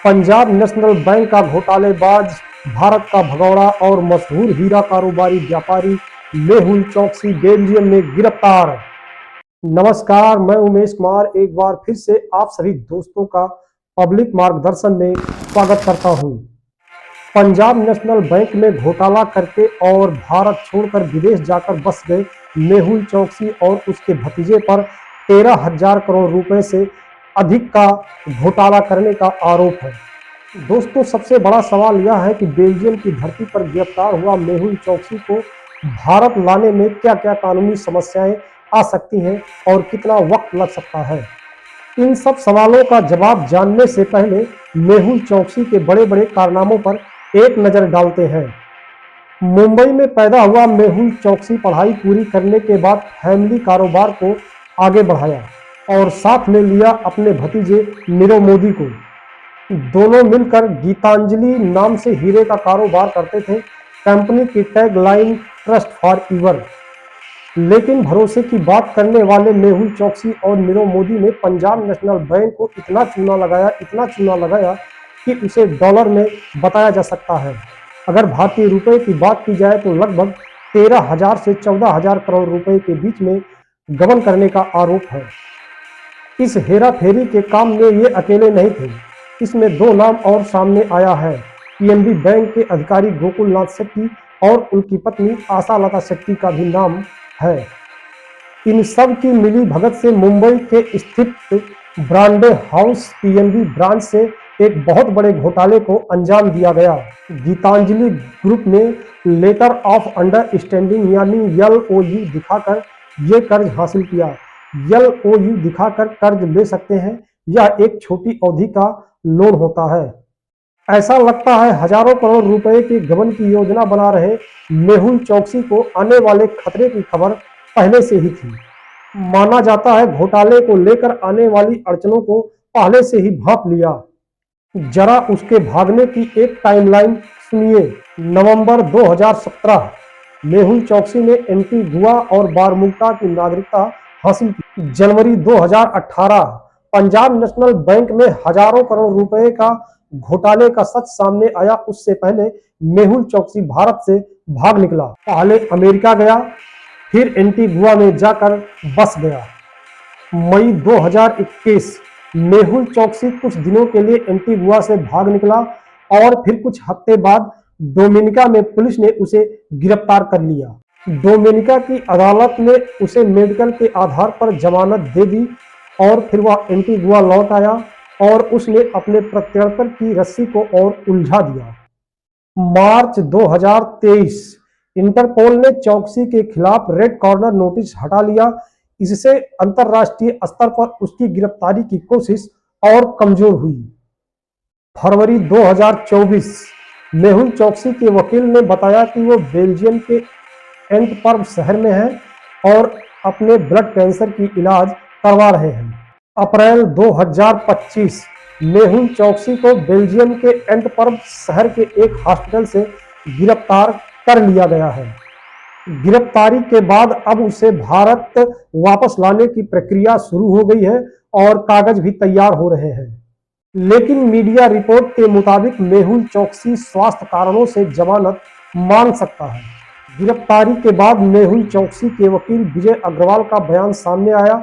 Punjab national bank का घोटालेबाज, भारत का भगौड़ा और मशहूर हीरा कारोबारी व्यापारी मेहुल चोकसी बेल्जियम में गिरफ्तार। नमस्कार, मैं उमेश कुमार एक बार फिर से आप सभी दोस्तों का पब्लिक मार्गदर्शन में स्वागत करता हूं। पंजाब नेशनल बैंक में घोटाला करके और भारत छोड़कर विदेश जाकर बस गए मेहुल चोकसी और उसके भतीजे पर 13,000 करोड़ रुपए से अधिक का घोटाला करने का आरोप है। दोस्तों, सबसे बड़ा सवाल यह है कि बेल्जियम की धरती पर गिरफ्तार हुआ मेहुल चोकसी को भारत लाने में क्या क्या कानूनी समस्याएं आ सकती हैं और कितना वक्त लग सकता है। इन सब सवालों का जवाब जानने से पहले मेहुल चोकसी के बड़े बड़े कारनामों पर एक नजर डालते हैं। मुंबई में पैदा हुआ मेहुल चोकसी पढ़ाई पूरी करने के बाद फैमिली कारोबार को आगे बढ़ाया और साथ में लिया अपने भतीजे नीरव मोदी को। दोनों मिलकर गीतांजलि नाम से हीरे का कारोबार करते थे। कंपनी की tag line trust for ever. लेकिन भरोसे की बात करने वाले मेहुल चोकसी और नीरव मोदी ने पंजाब नेशनल बैंक को इतना चूना लगाया कि उसे डॉलर में बताया जा सकता है। अगर भारतीय रुपए की बात की जाए तो लगभग 13,000 से 14,000 करोड़ रुपए के बीच में गबन करने का आरोप है। इस हेरा फेरी के काम में ये अकेले नहीं थे। इसमें दो नाम और सामने आया है। पीएनबी बैंक के अधिकारी गोकुल नाथ शेट्टी और उनकी पत्नी आशा लता शेट्टी का भी नाम है। इन सब की मिली भगत से मुंबई के स्थित ब्रांडे हाउस पीएनबी ब्रांच से एक बहुत बड़े घोटाले को अंजाम दिया गया। गीतांजलि ग्रुप ने लेटर ऑफ अंडरस्टैंडिंग यानी LOU दिखाकर ये कर्ज हासिल किया। LOU दिखाकर कर्ज ले सकते हैं। यह एक छोटी अवधि का लोन होता है। ऐसा लगता है हजारों करोड़ रुपए के गबन की योजना बना रहे मेहुल चोकसी को आने वाले खतरे की खबर पहले से ही थी। माना जाता है घोटाले को लेकर आने वाली अड़चनों को पहले से ही भांप लिया। जरा उसके भागने की एक टाइमलाइन सुनिए। नवंबर 2017 मेहुल चोकसी ने एंटीगुआ और बारमूडा की नागरिकता हासिल की। जनवरी 2018 पंजाब नेशनल बैंक में हजारों करोड़ रुपए का घोटाले का सच सामने आया। उससे पहले मेहुल चोकसी भारत से भाग निकला। पहले अमेरिका गया, फिर एंटीगुआ में जाकर बस गया। मई 2021 मेहुल चोकसी कुछ दिनों के लिए एंटीगुआ से भाग निकला और फिर कुछ हफ्ते बाद डोमिनिका में पुलिस ने उसे गिरफ्तार कर लिया। डोमिनिका की अदालत ने उसे मेडिकल के आधार पर जमानत दे दी और फिर वह एंटीगुआ लौट आया और उसने अपने प्रत्यर्पण की रस्सी को और उलझा दिया। मार्च 2023 इंटरपोल ने चोकसी के खिलाफ रेड कॉर्नर नोटिस हटा लिया। इससे अंतरराष्ट्रीय स्तर पर उसकी गिरफ्तारी की कोशिश और कमजोर हुई। फरवरी 2024 मेहुल चोकसी के वकील ने बताया कि वो बेल्जियम के एंटवर्प शहर में है और अपने ब्लड कैंसर की इलाज करवा रहे हैं। अप्रैल 2025 मेहुल चोकसी को बेल्जियम के एंटवर्प शहर के एक हॉस्पिटल से गिरफ्तार कर लिया गया है। गिरफ्तारी के बाद अब उसे भारत वापस लाने की प्रक्रिया शुरू हो गई है और कागज भी तैयार हो रहे हैं। लेकिन मीडिया रिपोर्ट के मुताबिक मेहुल चोकसी स्वास्थ्य कारणों से जमानत मांग सकता है। गिरफ्तारी के बाद मेहुल चोकसी के वकील विजय अग्रवाल का बयान सामने आया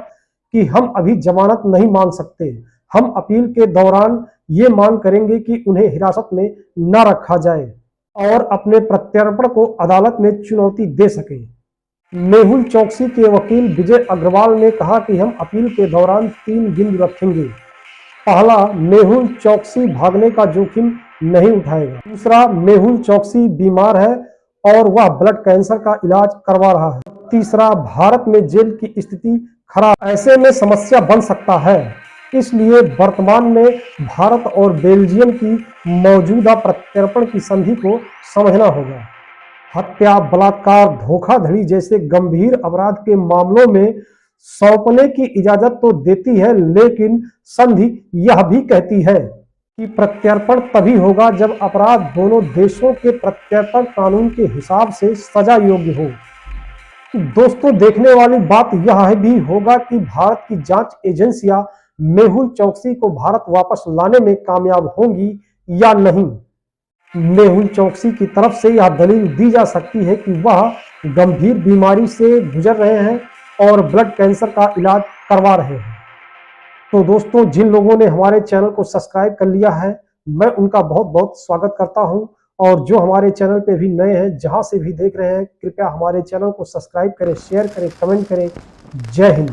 कि हम अभी जमानत नहीं मांग सकते। हम अपील के दौरान ये मांग करेंगे कि उन्हें हिरासत में न रखा जाए और अपने प्रत्यर्पण को अदालत में चुनौती दे सके। मेहुल चोकसी के वकील विजय अग्रवाल ने कहा कि हम अपील के दौरान 3 बिंदु रखेंगे। पहला, मेहुल चोकसी भागने का जोखिम नहीं उठाएगा। दूसरा, मेहुल चोकसी बीमार है और वह ब्लड कैंसर का इलाज करवा रहा है। तीसरा, भारत में जेल की स्थिति खराब, ऐसे में समस्या बन सकता है। इसलिए वर्तमान में भारत और बेल्जियम की मौजूदा प्रत्यर्पण की संधि को समझना होगा। हत्या, बलात्कार, धोखाधड़ी जैसे गंभीर अपराध के मामलों में सौंपने की इजाजत तो देती है, लेकिन संधि यह भी कहती है कि प्रत्यर्पण तभी होगा जब अपराध दोनों देशों के प्रत्यर्पण कानून के हिसाब से सजा योग्य हो। दोस्तों, देखने वाली बात यह भी होगा कि भारत की जांच एजेंसियां मेहुल चौकसी को भारत वापस लाने में कामयाब होंगी या नहीं। मेहुल चौकसी की तरफ से यह दलील दी जा सकती है कि वह गंभीर बीमारी से गुजर रहे हैं और ब्लड कैंसर का इलाज करवा रहे हैं। तो दोस्तों, जिन लोगों ने हमारे चैनल को सब्सक्राइब कर लिया है, मैं उनका बहुत बहुत स्वागत करता हूं। और जो हमारे चैनल पे भी नए हैं, जहां से भी देख रहे हैं, कृपया हमारे चैनल को सब्सक्राइब करें, शेयर करें, कमेंट करें। जय हिंद।